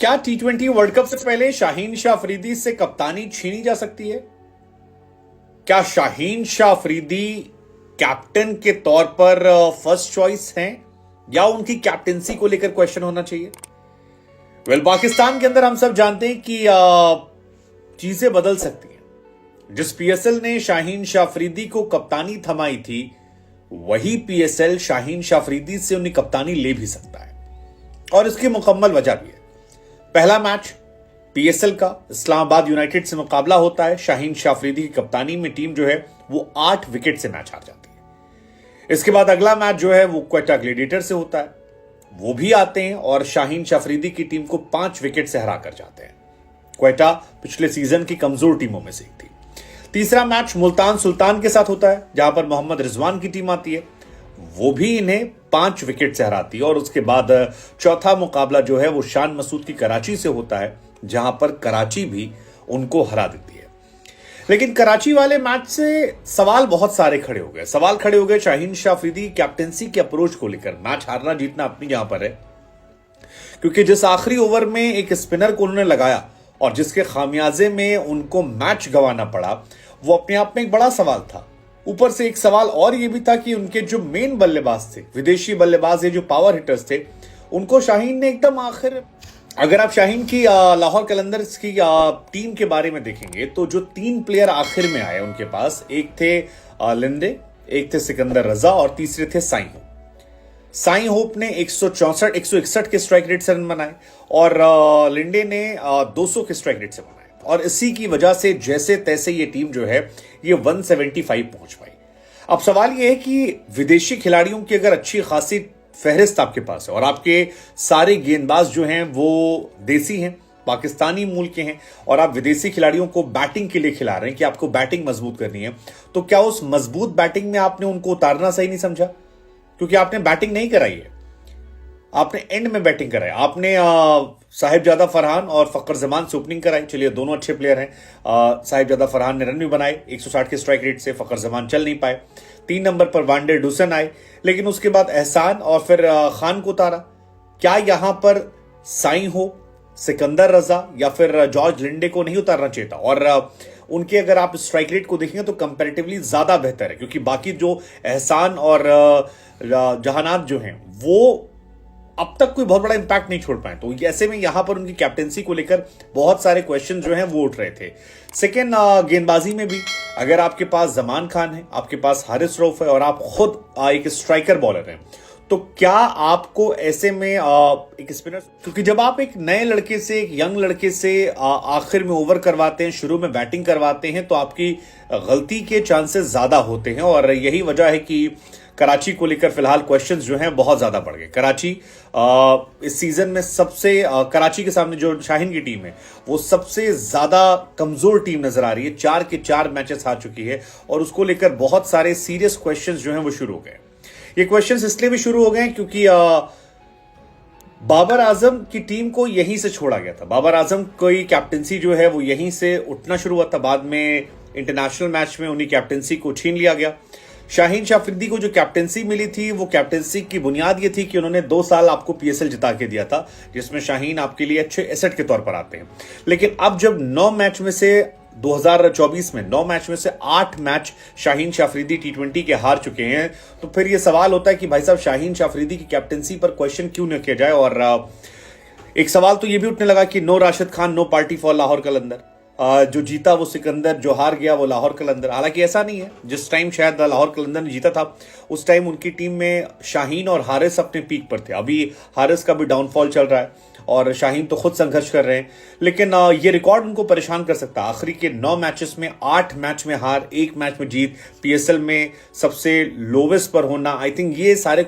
क्या टी20 world cup से पहले शाहीन शाह अफरीदी से कप्तानी छीनी जा सकती है? क्या शाहीन शाह अफरीदी कैप्टन के तौर पर फर्स्ट चॉइस हैं या उनकी कैप्टेंसी को लेकर क्वेश्चन होना चाहिए? पाकिस्तान के अंदर हम सब जानते हैं कि चीजें बदल सकती हैं। जिस पीएसएल ने शाहीन शाह अफरीदी को कप्तानी थमाई थी, वही पीएसएल शाहीन शाह अफरीदी से उन्हें कप्तानी ले भी सकता है, और इसकी मुकम्मल वजह भी है। पहला मैच पीएसएल का इस्लामाबाद यूनाइटेड से मुकाबला होता है। शाहीन शाह अफरीदी की कप्तानी में टीम जो है वो 8 विकेट से मैच हार जाती है। इसके बाद अगला मैच जो है वो क्वेटा ग्लेडिएटर से होता है, वो भी आते हैं और शाहीन शाह अफरीदी की टीम को 5 विकेट से हरा कर जाते हैं। क्वेटा पिछले सीजन की कमजोर टीमों में से एक थी। तीसरा मैच मुल्तान सुल्तान के साथ होता है, जहां पर मोहम्मद रिजवान की टीम आती है, वो भी इन्हें 5 विकेट से हराती है। और उसके बाद चौथा मुकाबला जो है वो शान मसूद की कराची से होता है, जहां पर कराची भी उनको हरा देती है। लेकिन कराची वाले मैच से सवाल बहुत सारे खड़े हो गए। सवाल खड़े हो गए शाहीन शाह अफरीदी कैप्टेंसी के अप्रोच को लेकर। मैच हारना जीतना अपनी जगह पर है, क्योंकि जिस आखिरी ओवर में एक स्पिनर को उन्होंने लगाया और जिसके खामियाजे में उनको मैच गंवाना पड़ा, वो अपने आप में एक बड़ा सवाल था। ऊपर से एक सवाल और ये भी था कि उनके जो मेन बल्लेबाज थे, विदेशी बल्लेबाज ये जो पावर हिटर्स थे, उनको शाहीन ने एकदम आखिर। अगर आप शाहीन की लाहौर कलंदर्स की टीम के बारे में देखेंगे तो जो 3 प्लेयर आखिर में आए उनके पास, एक थे लिंडे, एक थे सिकंदर रजा और तीसरे थे साई होप। साई होप ने 161 के स्ट्राइक रेट से रन बनाए और लिंडे ने 200 के स्ट्राइक रेट से बनाए, और इसी की वजह से जैसे तैसे ये टीम जो है ये 175 पहुंच पाई। अब सवाल ये है कि विदेशी खिलाड़ियों की अगर अच्छी खासी फहरिस्त आपके पास है और आपके सारे गेंदबाज जो हैं वो देसी हैं, पाकिस्तानी मूल के हैं, और आप विदेशी खिलाड़ियों को बैटिंग के लिए खिला रहे हैं कि आपको बैटिंग मजबूत करनी है, तो क्या उस मजबूत बैटिंग में आपने उनको उतारना सही नहीं समझा? क्योंकि आपने बैटिंग नहीं कराई है, आपने एंड में बैटिंग कराई। आपने साहिबजादा फरहान और फखर जमान से ओपनिंग कराई। चलिए, दोनों अच्छे प्लेयर हैं। साहिबजादा फरहान ने रन भी बनाए 160 के स्ट्राइक रेट से, फखर जमान चल नहीं पाए। 3 नंबर पर वांडे डुसन आए, लेकिन उसके बाद एहसान और फिर खान को उतारा। क्या यहां पर साई हो, सिकंदर रजा या फिर जॉर्ज लिंडे को नहीं उतारना चाहिए था? और उनके अगर आप स्ट्राइक रेट को देखेंगे तो कंपैरेटिवली ज्यादा बेहतर है, क्योंकि बाकी जो एहसान और जहानात जो हैं वो अब तक कोई बहुत बड़ा इंपैक्ट नहीं छोड़ पाए। तो ऐसे में यहां पर उनकी कैप्टेंसी को लेकर बहुत सारे क्वेश्चन जो हैं वो उठ रहे थे। सेकेंड, गेंदबाजी में भी अगर आपके पास जमान खान है, आपके पास हारिस रऊफ है और आप खुद एक स्ट्राइकर बॉलर हैं, तो क्या आपको ऐसे में एक स्पिनर, क्योंकि जब आप एक नए लड़के से, एक यंग लड़के से आखिर में ओवर करवाते हैं, शुरू में बैटिंग करवाते हैं, तो आपकी गलती के चांसेस ज्यादा होते हैं। और यही वजह है कि कराची को लेकर फिलहाल क्वेश्चंस जो हैं बहुत ज्यादा बढ़ गए। कराची इस सीजन में सबसे कराची के सामने जो शाहीन की टीम है वो सबसे ज्यादा कमजोर टीम नजर आ रही है। 4 के 4 मैचेस हार चुकी है और उसको लेकर बहुत सारे सीरियस क्वेश्चंस जो हैं वो शुरू हो गए। ये क्वेश्चंस इसलिए भी शुरू हो गए क्योंकि बाबर आजम की टीम को यहीं से छोड़ा गया था। बाबर आजम की कैप्टेंसी जो है वो यहीं से उठना शुरू हुआ था। बाद में इंटरनेशनल मैच में उन्हीं कैप्टेंसी को छीन लिया गया। शाहीन शाह अफरीदी को जो कैप्टेंसी मिली थी, वो कैप्टेंसी की बुनियाद ये थी कि उन्होंने 2 साल आपको पीएसएल जिता के दिया था, जिसमें शाहीन आपके लिए अच्छे एसेट के तौर पर आते हैं। लेकिन अब जब 9 मैच में से 2024 में 9 मैच में से 8 मैच शाहीन शाह अफरीदी टी20 के हार चुके हैं, तो फिर यह सवाल होता है कि भाई साहब, शाहीन शाह अफरीदी की कैप्टेंसी पर क्वेश्चन क्यों न किया जाए? और एक सवाल तो यह भी उठने लगा कि no Rashid Khan, no party for Lahore Qalandar. जो जीता वो सिकंदर, जो हार गया वो लाहौर कलंदर। हालांकि ऐसा नहीं है। जिस टाइम शायद लाहौर कलंदर ने जीता था, उस टाइम उनकी टीम में शाहीन और हारिस अपने पीक पर थे। अभी हारिस का भी डाउनफॉल चल रहा है और शाहीन तो खुद संघर्ष कर रहे हैं, लेकिन ये रिकॉर्ड उनको परेशान कर सकता है। आखिरी के 9 मैचेस में 8 मैच में हार, 1 मैच में जीत, पीएसएल में सबसे लोवेस्ट पर होना, आई थिंक ये सारे